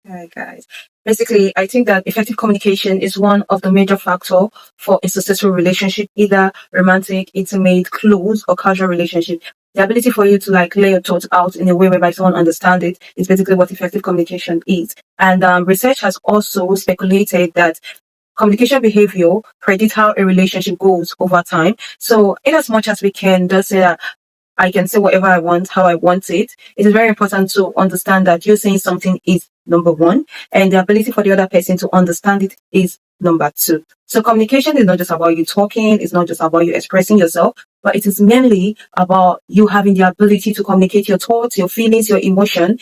Hi guys. Basically, I think that effective communication is one of the major factors for a successful relationship, either romantic, intimate, close, or casual relationship. The ability for you to like lay your thoughts out in a way whereby someone understands it is basically what effective communication is. And research has also speculated that communication behavior predict how a relationship goes over time. So, in as much as we can just say that I can say whatever I want, how I want it. It is very important to understand that you saying something is number one, and the ability for the other person to understand it is number two. So communication is not just about you talking, it's not just about you expressing yourself, but it is mainly about you having the ability to communicate your thoughts, your feelings, your emotion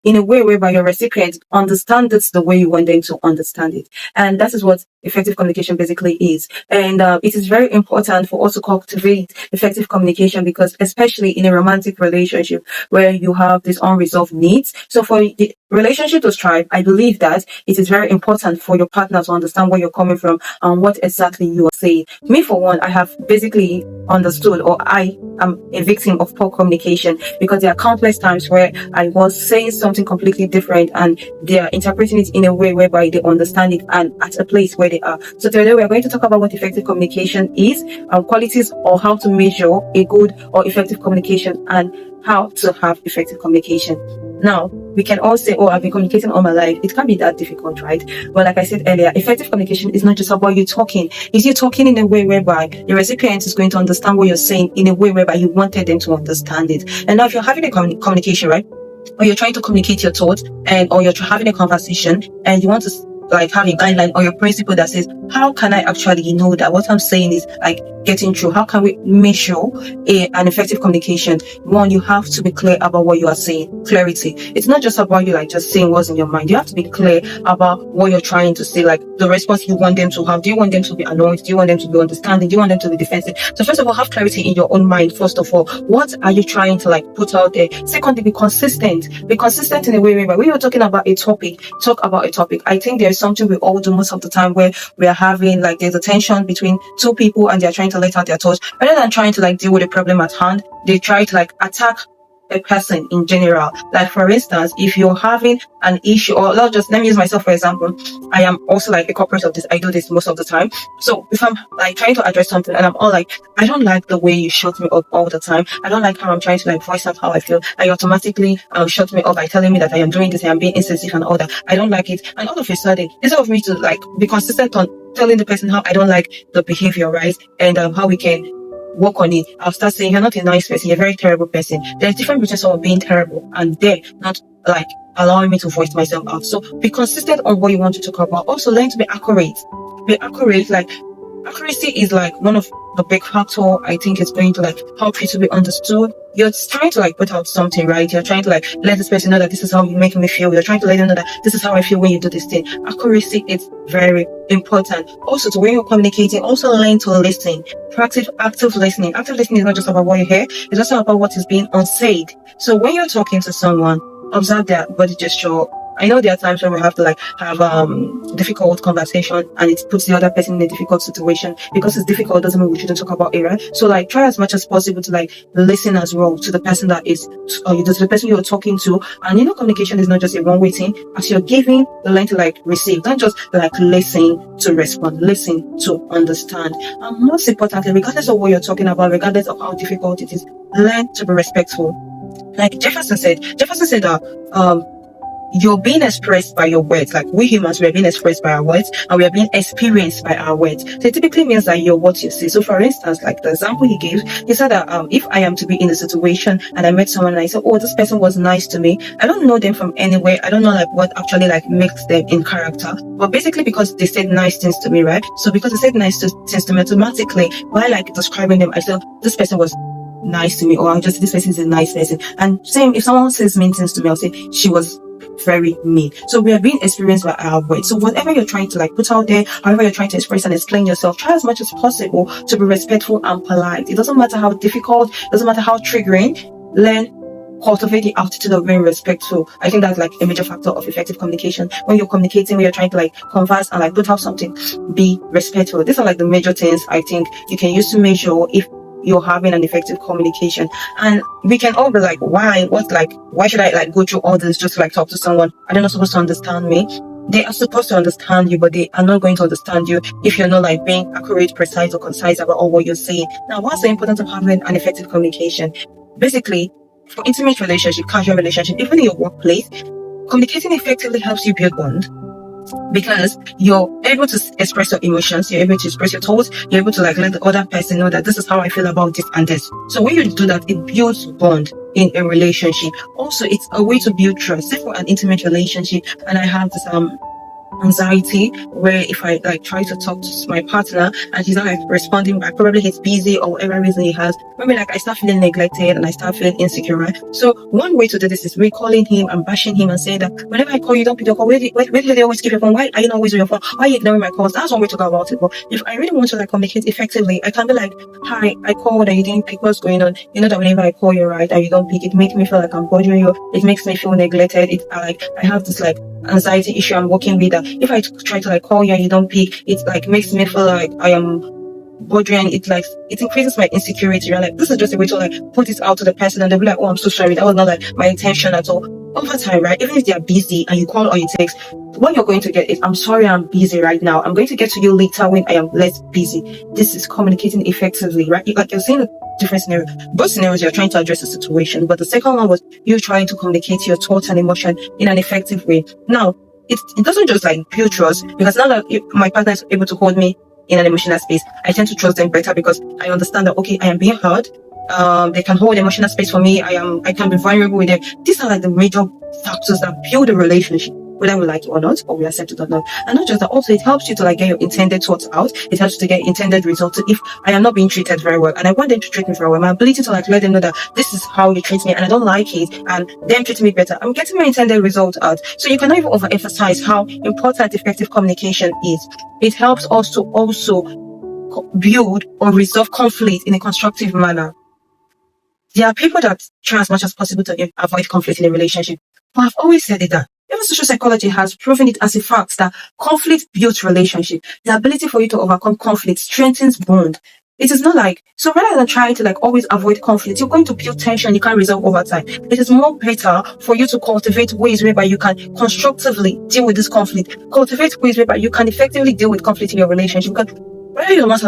in a way whereby your recipient understands it the way you want them to understand it. And that is what effective communication basically is. And it is very important for us to cultivate effective communication because especially in a romantic relationship where you have these unresolved needs. So for the relationship to strive, I believe that it is very important for your partner to understand where you're coming from and what exactly you are saying. Me, for one, I have basically understood, or I am a victim of poor communication because there are countless times where I was saying something completely different and they are interpreting it in a way whereby they understand it and at a place where they are. So today we are going to talk about what effective communication is, qualities or how to measure a good or effective communication and how to have effective communication. Now, we can all say, oh, I've been communicating all my life. It can't be that difficult, right? But like I said earlier, effective communication is not just about you talking. It's you talking in a way whereby the recipient is going to understand what you're saying in a way whereby you wanted them to understand it. And now if you're having a communication, right? Or you're trying to communicate your thoughts or you're having a conversation and you want to like have a guideline or your principle that says, how can I actually know that what I'm saying is like getting through? How can we measure an effective communication? One, you have to be clear about what you are saying. Clarity. It's not just about you like just saying what's in your mind. You have to be clear about what you're trying to say, like the response you want them to have. Do you want them to be annoyed? Do you want them to be understanding? Do you want them to be defensive? So first of all, have clarity in your own mind. First of all, what are you trying to like put out there? Secondly, be consistent. Be consistent in a way where when you're talking about a topic, talk about a topic. I think there's something we all do most of the time where we are having like there's a tension between two people and they're trying to let out their thoughts rather than trying to like deal with the problem at hand. They try to like attack a person in general. Like for instance, if you're having an issue, or let me use myself for example. I am also like a corporate of this. I do this most of the time. So if I'm like trying to address something and I'm all like, I don't like the way you shut me up all the time. I don't like how I'm trying to like voice out how I feel. I automatically shut me up by telling me that I am doing this, I am being insensitive and all that. I don't like it. And all of a sudden, instead of me to like be consistent on telling the person how I don't like the behavior, right? And how we can work on it, I'll start saying, you're not a nice person, you're a very terrible person. There's a difference between someone being terrible and they're not like allowing me to voice myself out. So be consistent on what you want to talk about. Also learn to be accurate. Be accurate, like accuracy is like one of the big factor I think is going to like help you to be understood. You're trying to like put out something, right? You're trying to like let this person know that this is how you make me feel. You're trying to let them know that this is how I feel when you do this thing. Accuracy is very important. Also, to when you're communicating, also learn to listen. Practice active listening. Active listening is not just about what you hear, it's also about what is being unsaid. So when you're talking to someone, observe their body gesture. I know there are times when we have to like have difficult conversation and it puts the other person in a difficult situation. Because it's difficult doesn't mean we shouldn't talk about it, right? So like try as much as possible to like listen as well to the person that is to the person you're talking to. And you know, communication is not just a one-way thing. As you're giving, you learn to like receive, not just like listen to respond, listen to understand. And most importantly, regardless of what you're talking about, regardless of how difficult it is, learn to be respectful. Like Jefferson said that you're being expressed by your words. Like we humans, we are being expressed by our words and we are being experienced by our words. So it typically means that you're what you see. So for instance, like the example he gave, he said that if I am to be in a situation and I met someone and I said, oh, this person was nice to me. I don't know them from anywhere. I don't know like what actually like makes them in character. But basically because they said nice things to me, right? So because they said nice things to me, automatically while like describing them, I said, this person was nice to me, or this person is a nice person. And same, if someone says mean things to me, I'll say she was very mean. So we are being experienced by our words. So whatever you're trying to like put out there, however you're trying to express and explain yourself, try as much as possible to be respectful and polite. It doesn't matter how difficult, it doesn't matter how triggering. Cultivate the attitude of being respectful. I think that's like a major factor of effective communication. When you're communicating, when you're trying to like converse and like put out something, be respectful. These are like the major things I think you can use to measure if you're having an effective communication. And we can all be like, why should I like go through all this just to like talk to someone? Are they not supposed to understand me? They are supposed to understand you, but they are not going to understand you if you're not like being accurate, precise, or concise about all what you're saying. Now, what's the importance of having an effective communication? Basically, for intimate relationship, casual relationship, even in your workplace, communicating effectively helps you build bond, because you're able to express your emotions, you're able to express your thoughts, you're able to like let the other person know that this is how I feel about this and this. So when you do that, it builds bond in a relationship. Also, it's a way to build trust. Say for an intimate relationship, and I have this anxiety where if I like try to talk to my partner and she's not like responding back, probably he's busy or whatever reason he has, maybe like I start feeling neglected and I start feeling insecure, right? So one way to do this is recalling him and bashing him and saying that whenever I call you, don't pick your call. Where do they always keep your phone? Why are you not always on your phone? Why are you ignoring my calls? That's one way to go about it. But if I really want to like communicate effectively, I can be like, hi, I called and you didn't pick, what's going on? You know that whenever I call you, right, and you don't pick, it makes me feel like I'm bothering you. It makes me feel neglected. It's like I have this like anxiety issue I'm working with. That if I try to like call you and you don't pick, it like makes me feel like I am bothering. It like it increases my insecurity. Right? Like this is just a way to like put it out to the person and they'll be like, oh, I'm so sorry, that was not like my intention at all. Over time, right, even if they are busy and you call or you text, what you're going to get is, I'm sorry, I'm busy right now, I'm going to get to you later when I am less busy. This is communicating effectively, right? Like you're saying a different scenario. Both scenarios you're trying to address the situation, but the second one was you trying to communicate your thoughts and emotion in an effective way. Now it doesn't just like build trust, because now that my partner is able to hold me in an emotional space, I tend to trust them better because I understand that, okay, I am being heard. They can hold emotional space for me. I can be vulnerable with them. These are like the major factors that build a relationship, whether we like it or not, or we accept it or not. And not just that, also it helps you to like get your intended thoughts out. It helps you to get intended results. If I am not being treated very well and I want them to treat me very well, my ability to like let them know that this is how you treat me and I don't like it, and them treating me better, I'm getting my intended result out. So you cannot even overemphasize how important effective communication is. It helps us to also build or resolve conflict in a constructive manner. There are people that try as much as possible to avoid conflict in a relationship. But I've always said it that even social psychology has proven it as a fact that conflict builds relationship. The ability for you to overcome conflict strengthens bond. It is not like, so rather than trying to like always avoid conflict, you're going to build tension you can't resolve over time. It is more better for you to cultivate ways whereby you can constructively deal with this conflict. Cultivate ways whereby you can effectively deal with conflict in your relationship. Because whether you want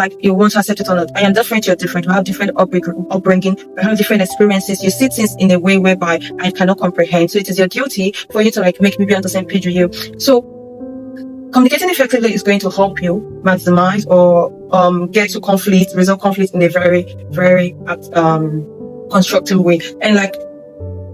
to accept it or not, I am different, you're different. We have different upbringing, we have different experiences. You see things in a way whereby I cannot comprehend. So it is your duty for you to like make me be on the same page with you. So communicating effectively is going to help you maximize or get to conflict, resolve conflict in a very, very constructive way. And like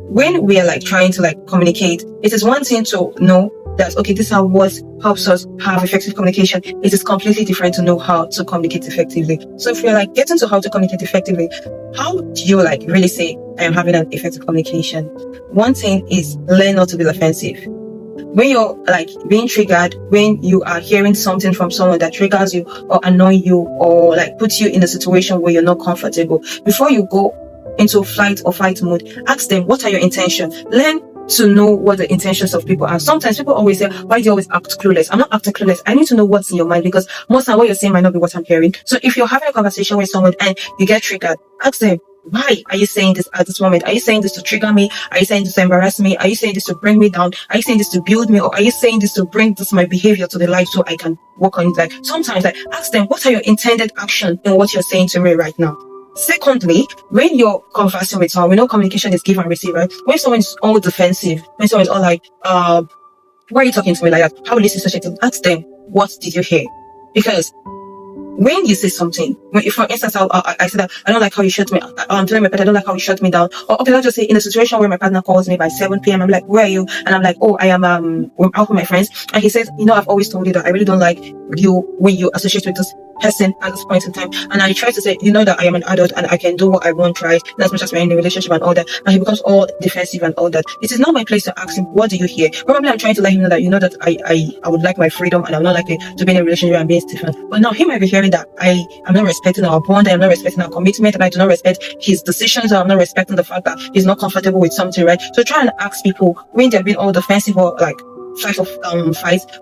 when we are like trying to like communicate, it is one thing to know that, okay, this is what helps us have effective communication. It is completely different to know how to communicate effectively. So if you're like getting to how to communicate effectively, how do you like really say I am having an effective communication? One thing is learn not to be offensive. When you're like being triggered, when you are hearing something from someone that triggers you or annoy you or like puts you in a situation where you're not comfortable, before you go into flight or fight mode, ask them, what are your intentions? Learn to know what the intentions of people are. Sometimes people always say, why do you always act clueless? I'm not acting clueless. I need to know what's in your mind, because most of what you're saying might not be what I'm hearing. So if you're having a conversation with someone and you get triggered, ask them, why are you saying this at this moment? Are you saying this to trigger me? Are you saying this to embarrass me? Are you saying this to bring me down? Are you saying this to build me? Or are you saying this to bring this my behavior to the light so I can work on it? Like sometimes like ask them, what are your intended action in what you're saying to me right now? Secondly, when you're conversing with someone, we know communication is give and receive, right? When someone's all defensive, when someone's all like, why are you talking to me like that? How will you say such a thing? Ask them, what did you hear? Because when you say something, for instance, I said that I don't like how you shut me. I'm telling my partner I don't like how you shut me down. Or okay, let's just say in a situation where my partner calls me by 7 p.m. I'm like, where are you? And I'm like, oh, I am out with my friends. And he says, I've always told you that I really don't like you when you associate with this person at this point in time. And I try to say, that I am an adult and I can do what I want, right? As much as we're in a relationship and all that. And he becomes all defensive and all that. It is not my place to ask him, what do you hear? Probably I'm trying to let him know that that I would like my freedom and I'm not likely to be in a relationship and being different. But now he might be hearing that I am not respecting our bond, I am not respecting our commitment, and I do not respect his decisions, or I'm not respecting the fact that he's not comfortable with something, right? So try and ask people when they're being all defensive or like fight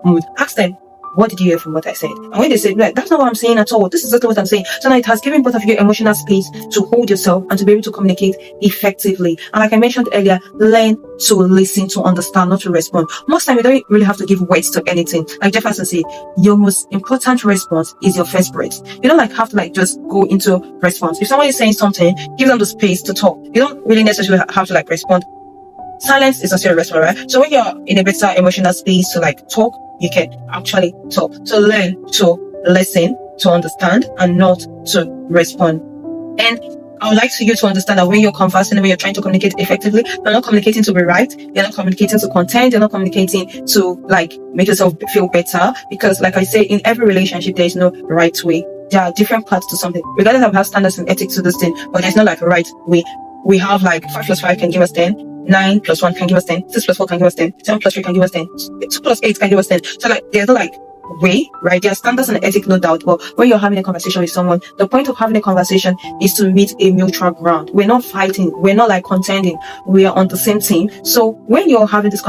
mood. Ask them, what did you hear from what I said? And when they say, like, that's not what I'm saying at all, this is exactly what I'm saying. So now it has given both of you emotional space to hold yourself and to be able to communicate effectively. And like I mentioned earlier, learn to listen, to understand, not to respond. Most time you don't really have to give weight to anything. Like Jefferson said, your most important response is your first breath. You don't like have to like just go into response. If someone is saying something, give them the space to talk. You don't really necessarily have to like respond. Silence is also a response, right? So when you're in a better emotional space to like talk, you can actually talk. So learn to listen, to understand, and not to respond. And I would like you to understand that when you're conversing, when you're trying to communicate effectively, you're not communicating to be right, you're not communicating to content, you're not communicating to like make yourself feel better. Because like I say, in every relationship, there is no right way. There are different parts to something. Regardless of how standards and ethics to this thing, but there's not like a right way. We have like 5 plus 5 can give us 10. 9 plus 1 can give us 10. 6 plus 4 can give us 10. 7 plus 3 can give us 10. 2 plus 8 can give us 10. So like there's no like way, right? There are standards and ethics, no doubt. But when you're having a conversation with someone, the point of having a conversation is to meet a mutual ground. We're not fighting. We're not like contending. We are on the same team. So when you're having this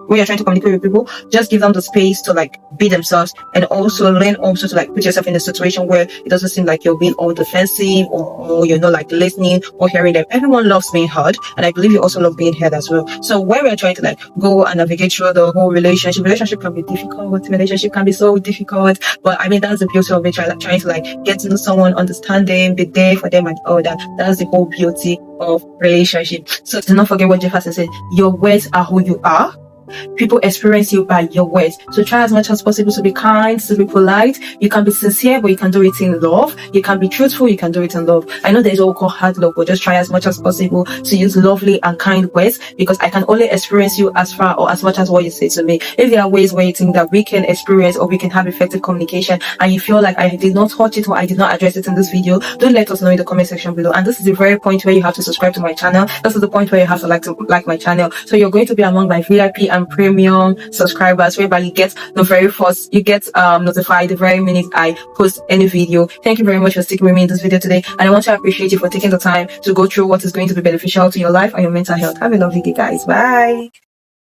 when you're trying to communicate with people, just give them the space to like be themselves, and also learn also to like put yourself in a situation where it doesn't seem like you're being all defensive or you're not like listening or hearing them. Everyone loves being heard, and I believe you also love being heard as well. So when we're trying to like go and navigate through the whole relationship can be difficult. Relationship can be so difficult, but I mean that's the beauty of it. Trying to like get to know someone, understand them, be there for them, and all that. That's the whole beauty of relationship. So do not forget what Jefferson said: your words are who you are. People experience you by your words. So try as much as possible to be kind, to be polite. You can be sincere, but you can do it in love. You can be truthful, you can do it in love. I know there's what we call hard love, but just try as much as possible to use lovely and kind words, because I can only experience you as far or as much as what you say to me. If there are ways where you think that we can experience or we can have effective communication and you feel like I did not touch it or I did not address it in this video, don't let us know in the comment section below. And this is the very point where you have to subscribe to my channel. This is the point where you have to like my channel. So you're going to be among my VIP and premium subscribers, whereby you get the very first, you get notified the very minute I post any video. Thank you very much for sticking with me in this video today, and I want to appreciate you for taking the time to go through what is going to be beneficial to your life and your mental health. Have a lovely day, guys. Bye.